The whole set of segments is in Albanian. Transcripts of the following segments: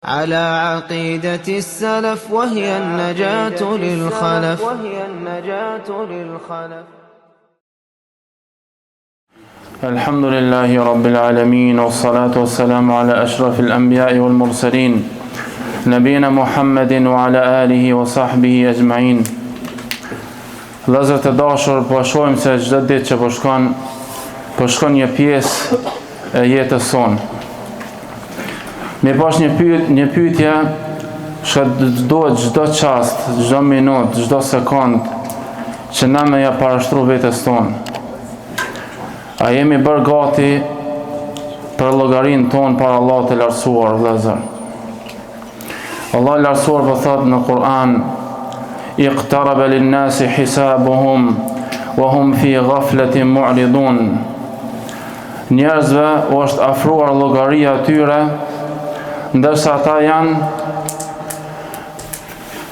على عقيدة السلف وهي النجاة للخلف الحمد لله رب العالمين والصلاة والسلام على أشرف الأنبياء والمرسلين نبينا محمد وعلى آله وصحبه أجمعين. Vëllezër të dashur, po shohim se çdo ditë që po shkon një pjesë e jetës sonë. Me pash një pyetje që duhet çdo çast, çdo minutë, çdo sekond që na me ja parashtru vetes tonë. A jemi bërë gati për llogarinë tonë para Allahut të lartësuar, vëllezër? Allah i lartësuar po thot në Kur'an: اقترب للناس حسابهم وهم في غفلة معرضون. Njerëzve është afruar llogaria e tyre, ndërsa ata janë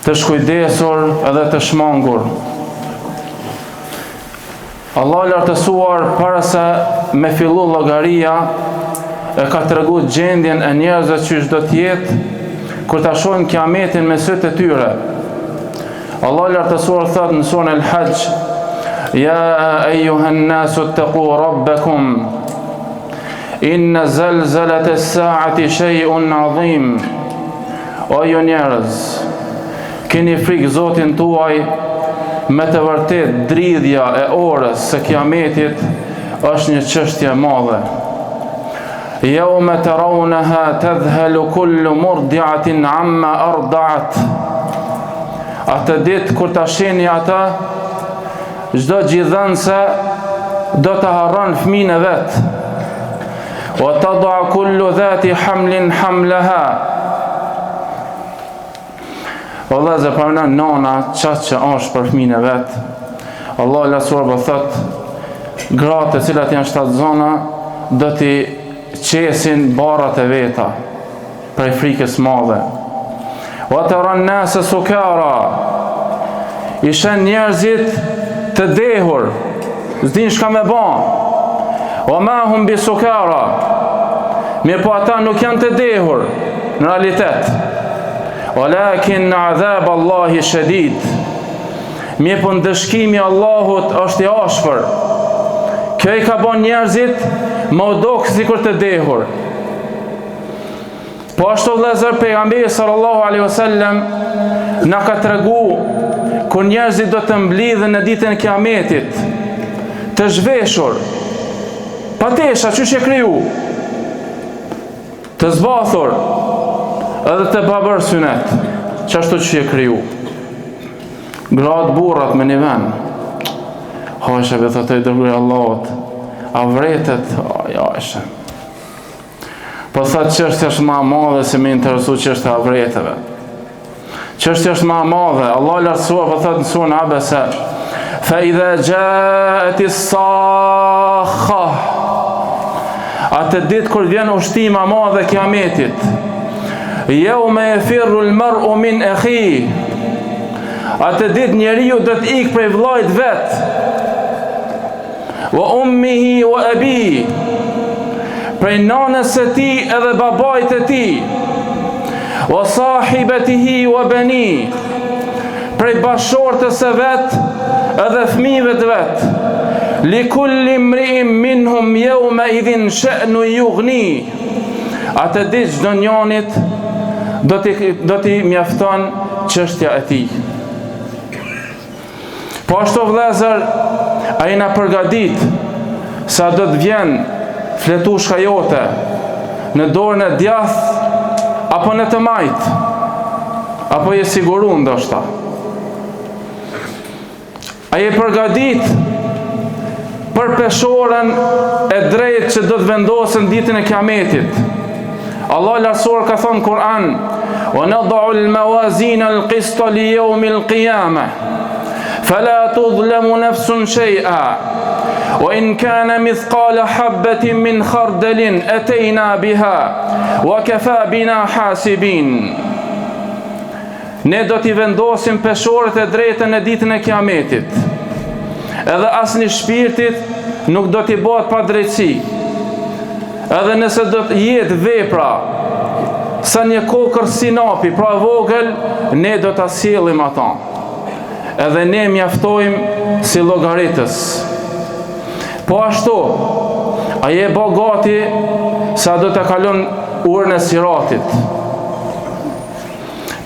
të shkujdesur edhe të shmangur. Allah i lartësuar para se me fillu llogaria e ka treguar gjendjen e njerëzve që çdo të jetë kur ta shohin kiametin me sytë e tyre. Allah i lartësuar thot në surën Al-Hajj: Ya ayyuhan nasu ittaqu rabbakum inna zalzalata as-sa'ati shay'un 'azim. O ju njerëz, keni frikë Zotin tuaj, me të vërtet dridhja e orës së kiametit është një çështje e madhe. Yawma tarawnaha tadhhalu kullu murdi'atin 'amma arda'at. Atë ditë kur ta shihni ata, çdo gjithënse do të harron fëmijën e vet. Wa tad'a kullu dhati hamlin hamlaha. Allah ze parna nona çast që është për fëmijën e vet. Allah la sura po thot, gratë të cilat janë shtatzona do t'i qesin barrat e veta prej frikës madhe. Wa tara an-nasa sukara. Ishen njerëzit të dehur, s'din çka me bë. Wa ma hum bi sukara. Mirë po ata nuk janë të dehur në realitet. Walakin azab Allahi shadid. Mirë po dëshkimi i Allahut është i ashpër. Kjo i ka bën njerëzit më udhëk sikur të dehur. Po ashtu vëllezër, pejgamberi sallallahu alaihi wasallam na ka tregu kur njerëzit do të mblidhen në ditën e kiametit, të zhveshur, pa tesha çu që kriju, të zbathur, edhe të babër synet, çashtu që e kriju. Gratë burrat me një ven. Hasha be thotë dërguari Allahut, a vretet? Ja, është. Po thot çështja është më e madhe se më interesu çështja e vretëve. Çështja është më e madhe. Allah lartësuar po thot në surën Abasa: Fa idha ja'at as-sakha. Atë ditë kur vjen ushtimi i madh i kiametit. Yawma yafirru al-mar'u min akhi. Atë ditë njeriu do të ikë prej vllait vet. Wa ummihi wa abihi. Prej nanës së tij edhe babait të tij. Wa sahibatihi wa bani. Prej bashortës së vet edhe fëmijëve të vet. Li kulli imri'in minhum yawma idhin sha'nu yughni. Atë ditë çdo njanit do t'i mjafton çështja e tij. Po ashtu vëllezër, ai na përgatit sa do të vjen fletushka jote në dorën e djath apo në të majt, apo je siguru ndoshta. A je përgatit për peshorën e drejtë që do të vendosen ditën e kiametit? Allah lartësuar ka thonë Kur'an: Wa nad'u al-mawazina al-qista li yawmi al-qiyamah fala tudhlamu nafsun shay'a وإن كان مثقال حبة من خردل أتينا بها وكفى بنا حاسبين. Ne do t'i vendosim peshorët e drejtën në ditën e kiametit. Edhe asnjë shpirtit nuk do t'i bëhet pa drejtësi. Edhe nëse do të jetë vepra sa një kokër sinapi, pra vogël, ne do ta sjellim ata. Edhe ne mjaftojmë si llogaritës. Po ashtu, ai e bë gati sa do të kalon urën e Siratit.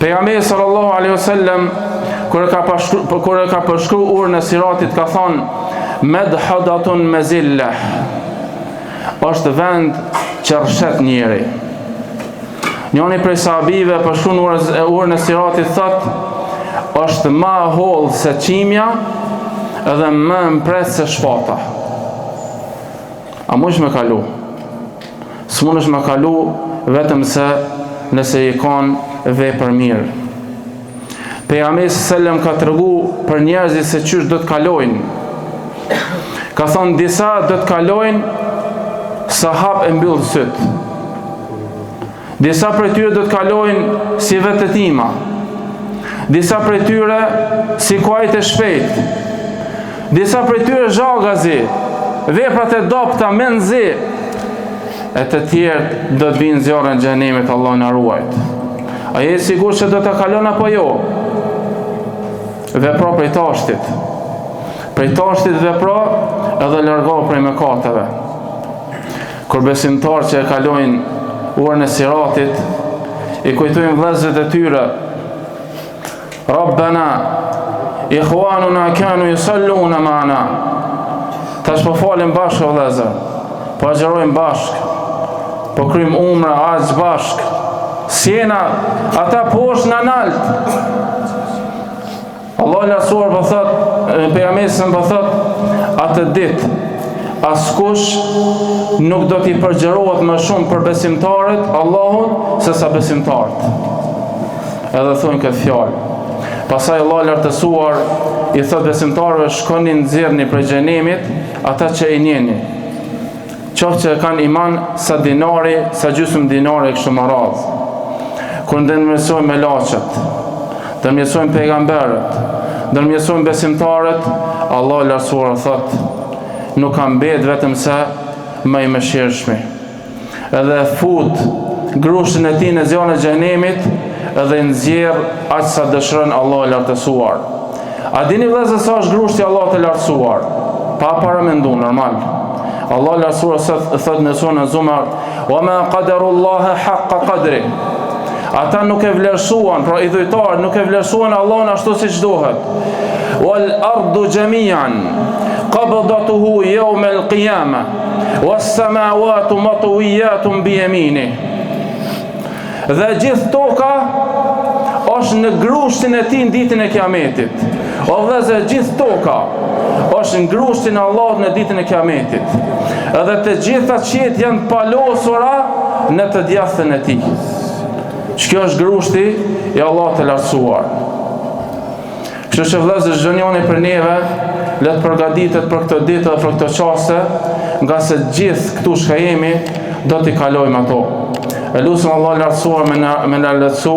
Pejgamberi sallallahu alaihi wasallam kur e ka përshkruar urën e Siratit ka thonë medhadatun mazillah. Është vend që rrshet njeri. Njëri prej sahabive përshkruan urën e Siratit thotë është më e hollë se çimja edhe më mpres se shpata. A mund me kalu? S'mundesh me kalu vetëm se nëse i kanë vepër mirë. Pejgamberi sallam ka treguar për njerëzit se çysh do të kalojnë. Ka thonë disa do të kalojnë sa hap e mbyll syt. Disa prej tyre do të kalojnë si vetëtima. Disa prej tyre si kuajt e shpejt. Disa prej tyre zhagazi, veprat e dobta menzi. E të tjerë do të vinë zjarrin e xhenemit, Allah na ruajt. A je sigur se do të kalon apo jo? Vepro prej tashtit. Prej tashtit vepro edhe largohu prej mëkateve. Kur besimtar që e kalojnë urën e Siratit, i kujtojnë vëllezërit e tyre, Rabbana, ikhwanuna kanu yusalluna ma'ana. Tash po falim bashkë vëllezër, po agjerojmë bashkë, po kryjmë umra, hajj bashkë. Sjena, ata poshtë në nalt. Allah lasuar po thot, pejgamberi po thot, atë ditë askush nuk do t'i përgjerohet më shumë për besimtarët Allahut se sa besimtarët. Edhe thonë këtë fjalë. Pastaj Allah lartësuar i thot besimtarëve shkoni nxjerrni prej xhenemit ata që e njeni. Qoftë që kanë iman sa dinari, sa gjysmë dinari kështu më radhë. Kur ndërmjetësojmë me laçet, ndërmjetësojmë pejgamberët, ndërmjetësojmë besimtarët, Allah lartësuar thot nuk kam mbet vetëm se më i mëshirshmi. Edhe fut grushtin e tij në zjarrin e xhenemit edhe nxjerr aq sa dëshiron Allah i lartësuar. A dini vëllezër sa është grushti Allah të lartësuar? Pa paramendu normal. Allah i lartësuar thot në surën Zumar, "Wa ma qadarullaha haqqa qadri." Ata nuk e vlerësuan, pra idhujtarët nuk e vlerësuan Allahun ashtu siç duhet. Wal ardu jami'an qabdatuhu yawm al-qiyamah was samawati matwiyatun bi yaminihi. Dhe gjithë toka është në grushtin e tij në ditën e Kiametit. O vëllezër, gjithë toka është në grushtin e Allahut në ditën e Kiametit. Edhe të gjitha qiejt janë palosura në të djathtën e tij. Kjo është grushti i Allahut të lartësuar. Kështu që vëllezër, çdo njeri për neve le të përgatitet për këtë ditë dhe për këtë çaste, nga se gjithë këtu shka jemi do t'i kalojmë ato. E lutem Allah lartësuar me na lehtësu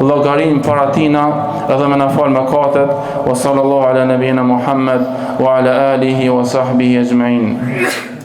llogarinë para tina edhe me na fal mëkatet. Wa sallallahu ala nabiyina Muhammad wa ala alihi wa sahbihi ajma'in.